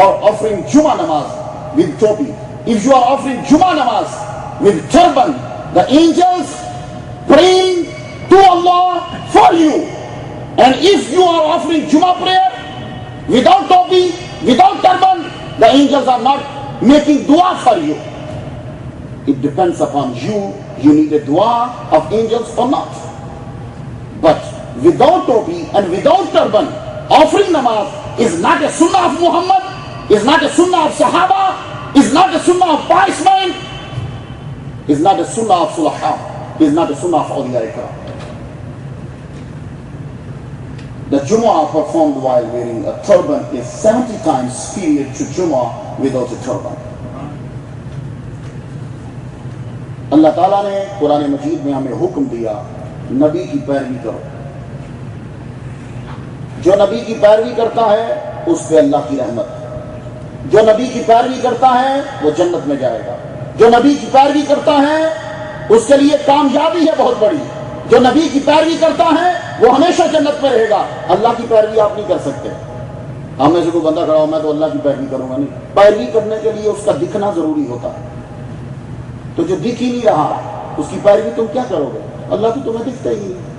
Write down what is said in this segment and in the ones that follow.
are offering Jummah namaz with topi, if you are offering Jummah namaz with turban, the angels praying to Allah for you. And if you are offering Jummah prayer without topi, without turban, the angels are not making dua for you. It depends upon you. You need a dua of angels or not. But without topi and without turban, offering namaz is not a sunnah of Muhammad, is not a sunnah of Sahaba, is not a sunnah of pious men, is not a sunnah of Sulaha, is not a sunnah of Awliya Ikram. The Jummah performed while wearing a turban is 70 times superior to Jummah without a turban. اللہ تعالیٰ نے قرآن مجید میں ہمیں حکم دیا نبی کی پیروی کرو. جو نبی کی پیروی کرتا ہے اس پہ اللہ کی رحمت ہے. جو نبی کی پیروی کرتا ہے وہ جنت میں جائے گا. جو نبی کی پیروی کرتا ہے اس کے لیے کامیابی ہے بہت بڑی. جو نبی کی پیروی کرتا ہے وہ ہمیشہ جنت میں رہے گا. اللہ کی پیروی آپ نہیں کر سکتے. ہم میں سے کوئی بندہ کھڑا ہو میں تو اللہ کی پیروی کروں گا نہیں. پیروی کرنے کے لیے اس کا دکھنا ضروری ہوتا ہے. تو جو دکھ ہی نہیں رہا اس کی پیروی تم کیا کرو گے؟ اللہ تو تمہیں دکھتا ہی نہیں.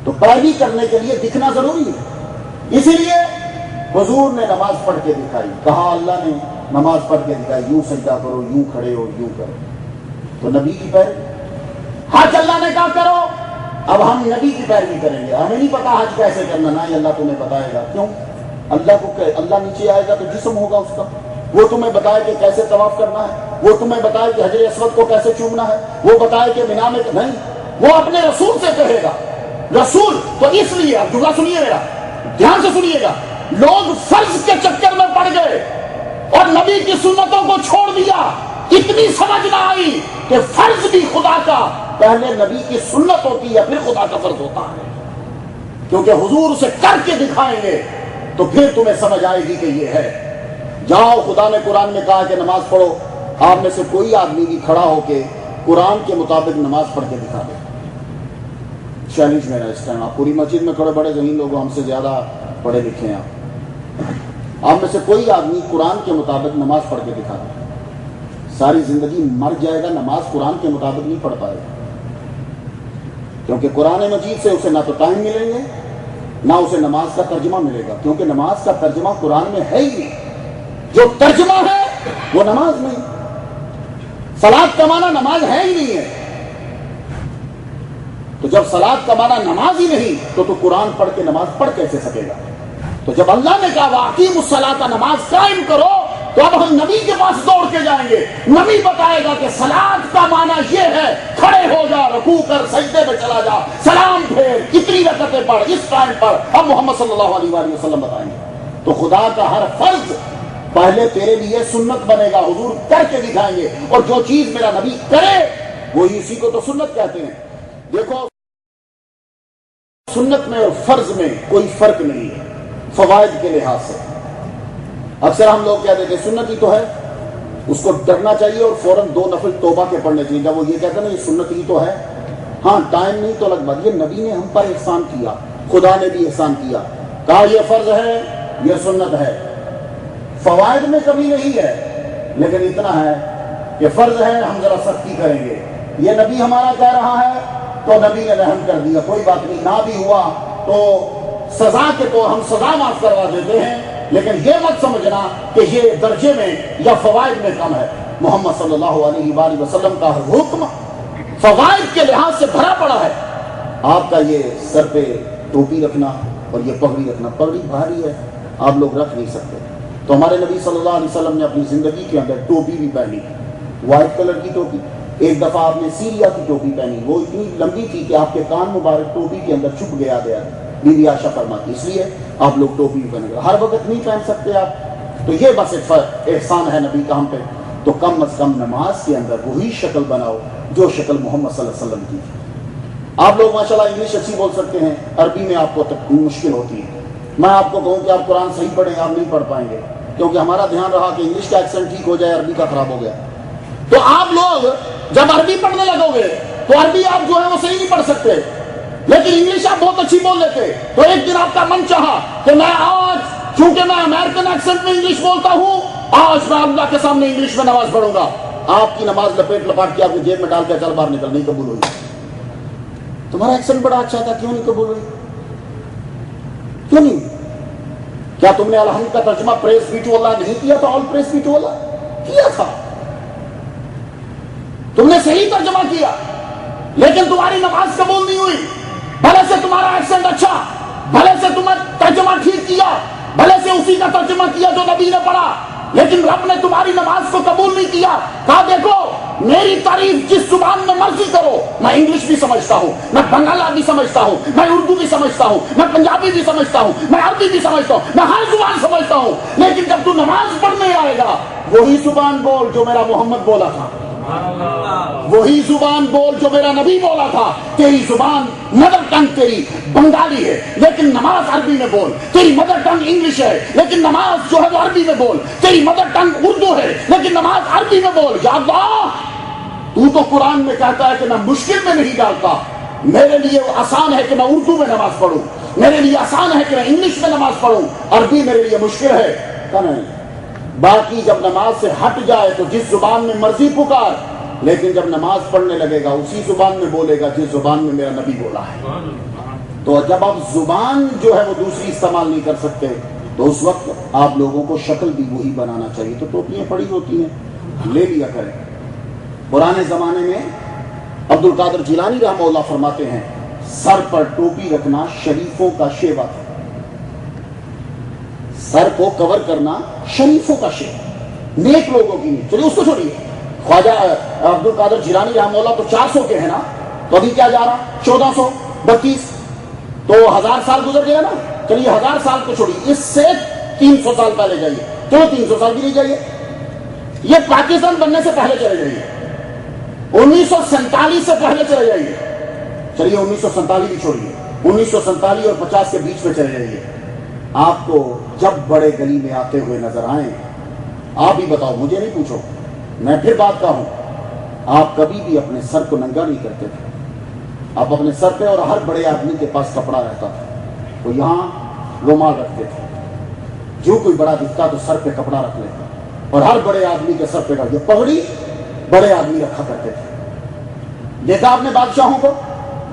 تو پیروی کرنے کے لیے دکھنا ضروری ہے. اسی لیے حضور نے نماز پڑھ کے دکھائی. کہا اللہ نے نماز پڑھ کے دکھائی یوں سجدہ کرو, یوں کھڑے ہو, یوں کرو. تو نبی کی پیروی. حج اللہ نے کہا کرو, اب ہم نبی کی پیروی کریں گے. ہمیں نہیں پتا حج کیسے کرنا, نہ اللہ تمہیں بتائے گا. کیوں؟ اللہ نیچے آئے گا تو جسم ہوگا اس کا, وہ تمہیں بتائے کہ کیسے طواف کرنا ہے, وہ تمہیں بتائے کہ حجر اسود کو کیسے چومنا ہے, وہ بتائے کہ مینا میں نہیں, وہ اپنے رسول سے کہے گا. رسول تو اس لیے, اب جملہ سنیے میرا, دھیان سے سنیے گا. لوگ فرض کے چکر میں پڑ گئے اور نبی کی سنتوں کو چھوڑ دیا. اتنی سمجھ نہ آئی کہ فرض بھی خدا کا پہلے نبی کی سنت ہوتی ہے, پھر خدا کا فرض ہوتا ہے. کیونکہ حضور سے کر کے دکھائیں گے تو پھر تمہیں سمجھ آئے گی کہ یہ ہے. جاؤ, خدا نے قرآن میں کہا کہ نماز پڑھو. آپ میں سے کوئی آدمی بھی کھڑا ہو کے قرآن کے مطابق نماز پڑھ کے دکھا دے. چیلنج میرا اس ٹائم. آپ پوری مسجد میں کھڑے بڑے ذہین لوگ, ہم سے زیادہ پڑھے لکھے ہیں. آپ میں سے کوئی آدمی قرآن کے مطابق نماز پڑھ کے دکھا دے. ساری زندگی مر جائے گا, نماز قرآن کے مطابق نہیں پڑھ پائے گا. کیونکہ قرآن مجید سے اسے نہ تو ٹائم ملیں گے نہ اسے نماز کا ترجمہ ملے گا. کیونکہ نماز کا ترجمہ قرآن میں ہے ہی نہیں. جو ترجمہ ہے وہ نماز نہیں. صلاۃ کا معنی نماز ہے ہی نہیں ہے. تو جب صلاۃ کا معنی نماز ہی نہیں تو قرآن پڑھ کے نماز پڑھ کیسے سکے گا؟ تو جب اللہ نے کہا وَأَقِیمُوا الصَّلَاةَ, نماز قائم کرو, تو اب ہم نبی کے پاس دوڑ کے جائیں گے. نبی بتائے گا کہ صلاۃ کا معنی یہ ہے, کھڑے ہو جا, رکوع کر, سجدے میں چلا جا, سلام پھیر, کتنی رکعتیں پڑھ, اس ٹائم پر. اب محمد صلی اللہ علیہ وآلہ وسلم بتائیں گے. تو خدا کا ہر فرض پہلے تیرے لیے سنت بنے گا. حضور کر کے دکھائیں گے, اور جو چیز میرا نبی کرے وہی اسی کو تو سنت کہتے ہیں. دیکھو, سنت میں اور فرض میں کوئی فرق نہیں ہے فوائد کے لحاظ سے. اکثر ہم لوگ کہتے ہیں سنت ہی تو ہے, اس کو ڈرنا چاہیے اور فوراً 2 نفل توبہ کے پڑھنے چاہیے. جب وہ یہ کہتے ہیں نا یہ سنت ہی تو ہے, ہاں ٹائم نہیں تو لگ بات. یہ نبی نے ہم پر احسان کیا, خدا نے بھی احسان کیا. کہا یہ فرض ہے, یہ سنت ہے. فوائد میں کمی نہیں ہے, لیکن اتنا ہے کہ فرض ہے, ہم ذرا سختی کریں گے. یہ نبی ہمارا کہہ رہا ہے تو نبی نے رحم کر دیا, کوئی بات نہیں. نہ بھی ہوا تو سزا کے تو ہم سزا معاف کروا دیتے ہیں, لیکن یہ مت سمجھنا کہ یہ درجے میں یا فوائد میں کم ہے. محمد صلی اللہ علیہ وآلہ وسلم کا حکم فوائد کے لحاظ سے بھرا پڑا ہے. آپ کا یہ سر پہ ٹوپی رکھنا اور یہ پگڑی رکھنا, پگڑی بھاری ہے, آپ لوگ رکھ نہیں سکتے. تو ہمارے نبی صلی اللہ علیہ وسلم نے اپنی زندگی کے اندر ٹوپی بھی پہنی, وائٹ کلر کی ٹوپی. ایک دفعہ آپ نے سیریا کی ٹوپی پہنی, وہ اتنی لمبی تھی کہ آپ کے کان مبارک ٹوپی کے اندر چھپ گیا. بی بی عائشہ فرماتی, اس لیے آپ لوگ ٹوپی بھی پہنے گا. ہر وقت نہیں پہن سکتے آپ, تو یہ بس ایک احسان ہے نبی کا ہم پہ. تو کم از کم نماز کے اندر وہی شکل بناؤ جو شکل محمد صلی اللہ علیہ وسلم کی. آپ لوگ ماشاءاللہ انگلش اچھی بول سکتے ہیں, عربی میں آپ کو مشکل ہوتی ہے. میں آپ کو کہوں کہ آپ قرآن صحیح پڑھیں, آپ نہیں پڑھ پائیں گے, کیونکہ ہمارا دھیان رہا کہ انگلش کا ایکسنٹ ٹھیک ہو جائے, عربی کا خراب ہو گیا. تو آپ لوگ جب عربی پڑھنے لگو گے تو عربی آپ جو ہے وہ صحیح نہیں پڑھ سکتے, لیکن انگلش آپ بہت اچھی بول لیتے. تو ایک دن آپ کا من چاہا کہ میں آج, چونکہ میں امریکن ایکسنٹ میں انگلش بولتا ہوں، آج میں اللہ کے سامنے انگلش میں نماز پڑھوں گا، آپ کی نماز لپیٹ لپاٹ کے آپ کی جیب میں ڈال کے چل باہر نکل، نہیں قبول ہوئی۔ تمہارا ایکسنٹ بڑا اچھا تھا، کیوں نہیں قبول ہوئی؟ کیوں نہیں؟ کیا تم نے الحمد کا ترجمہ پریز بی ٹو اللہ نہیں کیا تھا؟ آل پریز بی ٹو اللہ کیا تھا، تم نے صحیح ترجمہ کیا، لیکن تمہاری نماز قبول نہیں ہوئی۔ بھلے سے تمہارا ایکسنٹ اچھا، بھلے سے تم نے ترجمہ ٹھیک کیا، بھلے سے اسی کا ترجمہ کیا جو نبی نے پڑھا، لیکن رب نے تمہاری نماز کو قبول نہیں کیا۔ کہا دیکھو میری تعریف جس زبان میں مرضی کرو، میں انگلش بھی سمجھتا ہوں، میں بنگالی بھی سمجھتا ہوں، میں اردو بھی سمجھتا ہوں، میں پنجابی بھی سمجھتا ہوں، میں عربی بھی سمجھتا ہوں، میں ہر زبان سمجھتا ہوں، لیکن جب تو نماز پڑھنے آئے گا وہی زبان بول جو میرا محمد بولا تھا، وہی زبان بول جو میرا نبی بولا تھا۔ تیری زبان مدر ٹنگ تیری بنگالی ہے لیکن نماز عربی میں بول، تیری مدر ٹنگ انگلش ہے لیکن نماز جو ہے وہ عربی میں بول، تیری مدر ٹنگ اردو ہے لیکن نماز عربی میں بول۔ یا اللہ تو قرآن میں کہتا ہے کہ میں مشکل میں نہیں ڈالتا، میرے لیے آسان ہے کہ میں اردو میں نماز پڑھوں، میرے لیے آسان ہے کہ میں انگلش میں نماز پڑھوں، عربی میرے لیے مشکل ہے کہ نہیں۔ باقی جب نماز سے ہٹ جائے تو جس زبان میں مرضی پکار، لیکن جب نماز پڑھنے لگے گا اسی زبان میں بولے گا جس زبان میں میرا نبی بولا ہے۔ تو جب آپ زبان جو ہے وہ دوسری استعمال نہیں کر سکتے تو اس وقت آپ لوگوں کو شکل بھی وہی بنانا چاہیے۔ تو ٹوپیاں پڑی ہوتی ہیں، لے لیا کریں۔ پرانے زمانے میں عبد القادر جیلانی رحمہ اللہ فرماتے ہیں سر پر ٹوپی رکھنا شریفوں کا شیوا تھا، سر کو کور کرنا شریفوں کا شیوا، نیک لوگوں کی نہیں۔ چلیے اس کو چھوڑیے، خواجہ عبد القادر جیلانی رحمہ اللہ تو 400 کے ہیں نا، تو ابھی کیا جا رہا 1432، تو 1000 سال گزر گیا نا۔ چلیے 1000 سال کو چھوڑیے، اس سے 300 سال پہلے جائیے، چلو 300 سال بھی نہیں جائیے، یہ پاکستان بننے سے پہلے چلے جائیے، 1947 سے پہلے چلے جائیے، چلیے 1947 بھی چھوڑیے، 1947 اور 50 کے بیچ میں چلے جائیے۔ آپ کو جب بڑے گلی میں آتے ہوئے نظر آئیں، آپ ہی بتاؤ، مجھے نہیں پوچھو، میں پھر بات کا ہوں، آپ کبھی بھی اپنے سر کو ننگا نہیں کرتے تھے، آپ اپنے سر پہ، اور ہر بڑے آدمی کے پاس کپڑا رہتا تھا، وہ یہاں رومال رکھتے تھے، جو کوئی بڑا دکھتا تو سر پہ کپڑا رکھ لیتا، اور ہر بڑے آدمی کے سر پہ یہ پگڑی بڑے آدمی رکھا کرتے تھے۔ دیکھا آپ نے بادشاہوں کو،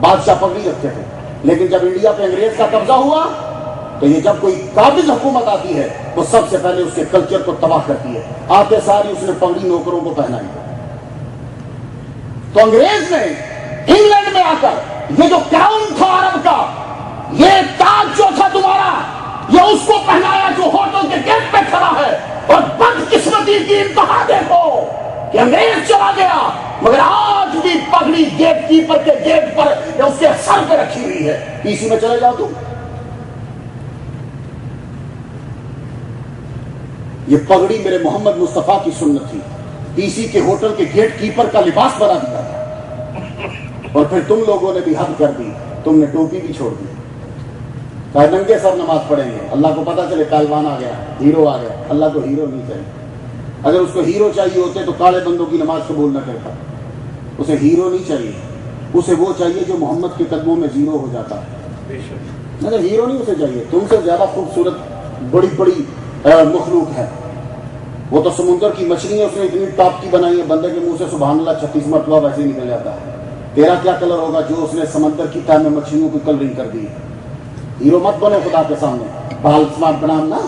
بادشاہ پگڑی رکھتے تھے، لیکن جب انڈیا پہ انگریز کا قبضہ ہوا تو یہ جب کوئی قابض حکومت آتی ہے وہ سب سے پہلے اس کے کلچر کو تباہ کرتی ہے، آتے ساری اس نے پگڑی نوکروں کو پہنائی۔ تو انگریز نے انگلینڈ میں آ کر یہ جو کراؤن تھا عرب کا، یہ تاج جو تھا تمہارا، یہ اس کو پہنایا جو ہوٹل کے گیٹ پہ کھڑا ہے، اور بدقسمتی کی انتہا دیکھو کہ انگریز چلا گیا مگر آج بھی پگڑی گیٹ کیپر کے گیٹ پر یا اس کے سر پہ رکھی ہوئی ہے۔ اسی میں چلے جاؤ تم، یہ پگڑی میرے محمد مصطفیٰ کی سنت تھی، پی سی کے ہوٹل کے گیٹ کیپر کا لباس بنا دیا تھا، اور پھر تم لوگوں نے بھی حد کر دی، تم نے ٹوپی بھی چھوڑ دی، کہا ننگے سر نماز پڑھیں گے، اللہ کو پتا چلے پہلوان آ گیا، ہیرو آ گیا۔ اللہ کو ہیرو نہیں چاہیے، اگر اس کو ہیرو چاہیے ہوتے تو کالے بندوں کی نماز قبول نہ کرتا، اسے ہیرو نہیں چاہیے، اسے وہ چاہیے جو محمد کے قدموں میں زیرو ہو جاتا ہے، مگر ہیرو نہیں اسے چاہیے۔ تم سے زیادہ خوبصورت بڑی بڑی مخلوق ہے، وہ تو سمندر کی مچھلی ہے، اس نے اتنی ٹاپ کی بنائی ہے، بندے کے منہ سے سبحان اللہ 36 مرتبہ ویسے ہی نکل جاتا ہے۔ تیرا کیا کلر ہوگا جو اس نے سمندر کی ٹائم میں مچھلیوں کی کلرنگ کر دی؟ ہیرو مت بنو خدا کے سامنے، بال سمارٹ بنانا،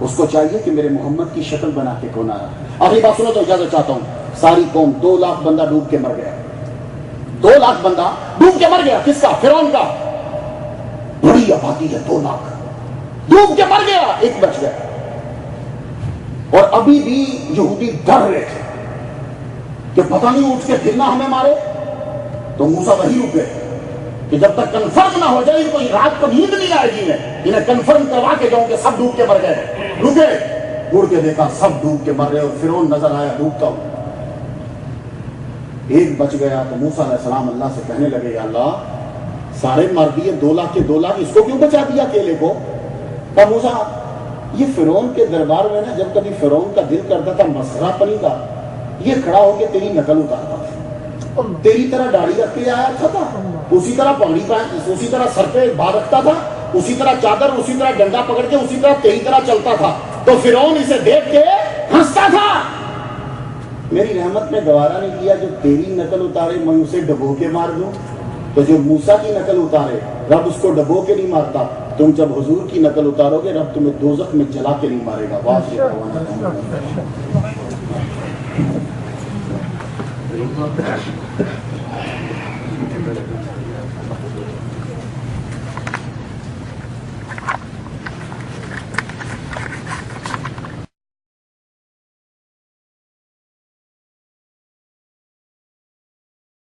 اس کو چاہیے کہ میرے محمد کی شکل بنا کے کون آیا۔ آخری بات سنو تو اجازت چاہتا ہوں، ساری قوم 2 لاکھ بندہ ڈوب کے مر گیا، 2 لاکھ بندہ ڈوب کے مر گیا، کس کا؟ فرعون کا، بڑی آبادی ہے 2 لاکھ، ڈوب کے مر گیا، ایک بچ گیا، اور ابھی بھی یہودی ڈر رہے تھے کہ پتہ نہیں اٹھ کے پھرنا ہمیں مارے، تو موسیٰ وہی رک گئے کہ جب تک کنفرم نہ ہو جائے، کوئی رات کو نیند نہیں آئے گی، انہیں کنفرم کروا کے جاؤں کہ سب ڈوب کے مر گئے۔ رکے، مڑ کے دیکھا سب ڈوب کے مر رہے، اور فرعون نظر آیا ڈوبتا ہوں، ایک بچ گیا۔ تو موسیٰ علیہ السلام اللہ سے کہنے لگے یا اللہ سارے مر دیے، 2 لاکھ کے 2 لاکھ، اس کو کیوں بچا دیا اکیلے کو؟ پر موسیٰ یہ فرعون کے دربار میں نا، جب کبھی فرعون کا دل کرتا تھا مسخرہ پنی کا، یہ کھڑا ہو کے تیری نقل اتارتا تھا، تیری طرح داڑھی رکھ کے آیا تھا، اسی طرح پگڑی پہن، اسی طرح سر پہ بال رکھتا تھا، اسی طرح چادر، اسی طرح ڈنڈا پکڑ کے اسی طرح تیری طرح چلتا تھا، تو فرعون اسے دیکھ کے ہنستا تھا۔ میری رحمت نے گوارا نہیں کیا جو تیری نقل اتارے میں اسے ڈبو کے مار دوں، تو جو موسیٰ کی نقل اتارے رب اس کو ڈبو کے نہیں مارتا، تم جب حضور کی نقل اتارو گے رب تمہیں دوزخ میں جلا کے نہیں مارے گا۔ واہ